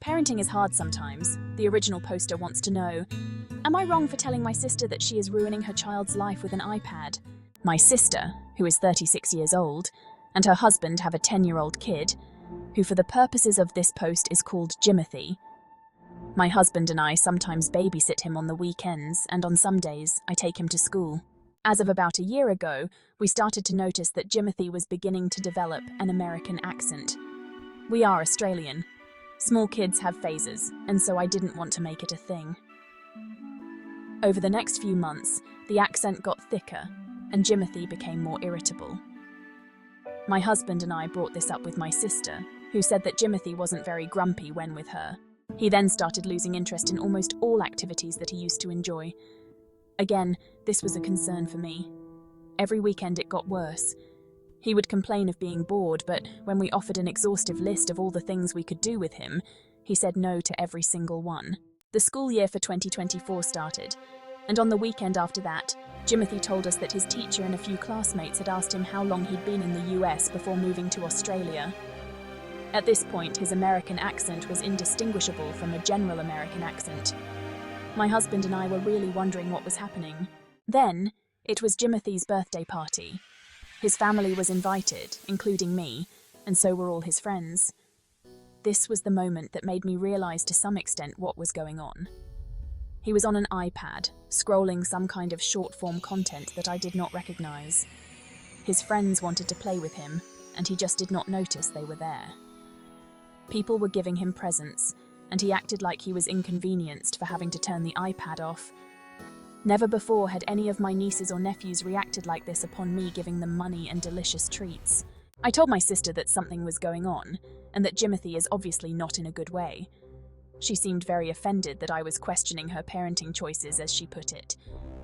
Parenting is hard sometimes. The original poster wants to know, am I wrong for telling my sister that she is ruining her child's life with an iPad? My sister, who is 36 years old, and her husband have a 10-year-old kid, who for the purposes of this post is called Jimothy. My husband and I sometimes babysit him on the weekends, and on some days I take him to school. As of about a year ago, we started to notice that Jimothy was beginning to develop an American accent. We are Australian. Small kids have phases, and so I didn't want to make it a thing. Over the next few months, the accent got thicker, and Jimothy became more irritable. My husband and I brought this up with my sister, who said that Jimothy wasn't very grumpy when with her. He then started losing interest in almost all activities that he used to enjoy. Again, this was a concern for me. Every weekend it got worse. He would complain of being bored, but when we offered an exhaustive list of all the things we could do with him, he said no to every single one. The school year for 2024 started, and on the weekend after that, Jimothy told us that his teacher and a few classmates had asked him how long he'd been in the US before moving to Australia. At this point, his American accent was indistinguishable from a general American accent. My husband and I were really wondering what was happening. Then, it was Jimothy's birthday party. His family was invited, including me, and so were all his friends. This was the moment that made me realize to some extent what was going on. He was on an iPad, scrolling some kind of short-form content that I did not recognize. His friends wanted to play with him, and he just did not notice they were there. People were giving him presents, and he acted like he was inconvenienced for having to turn the iPad off. Never before had any of my nieces or nephews reacted like this upon me giving them money and delicious treats. I told my sister that something was going on, and that Jimothy is obviously not in a good way. She seemed very offended that I was questioning her parenting choices, as she put it,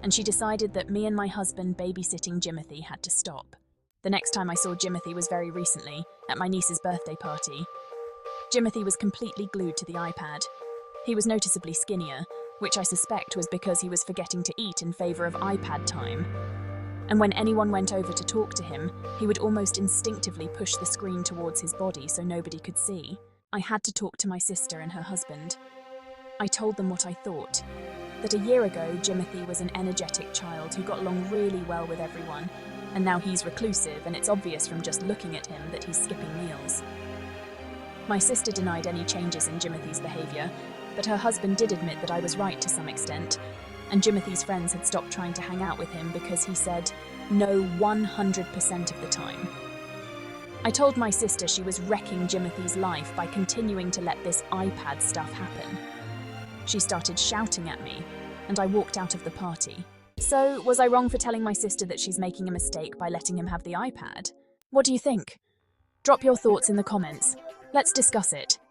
and she decided that me and my husband babysitting Jimothy had to stop. The next time I saw Jimothy was very recently, at my niece's birthday party. Jimothy was completely glued to the iPad. He was noticeably skinnier, which I suspect was because he was forgetting to eat in favor of iPad time. And when anyone went over to talk to him, he would almost instinctively push the screen towards his body so nobody could see. I had to talk to my sister and her husband. I told them what I thought, that a year ago Jimothy was an energetic child who got along really well with everyone, and now he's reclusive, and it's obvious from just looking at him that he's skipping meals. My sister denied any changes in Jimothy's behavior, but her husband did admit that I was right to some extent, and Jimothy's friends had stopped trying to hang out with him because he said no 100% of the time. I told my sister she was wrecking Jimothy's life by continuing to let this iPad stuff happen. She started shouting at me, and I walked out of the party. So, was I wrong for telling my sister that she's making a mistake by letting him have the iPad? What do you think? Drop your thoughts in the comments. Let's discuss it.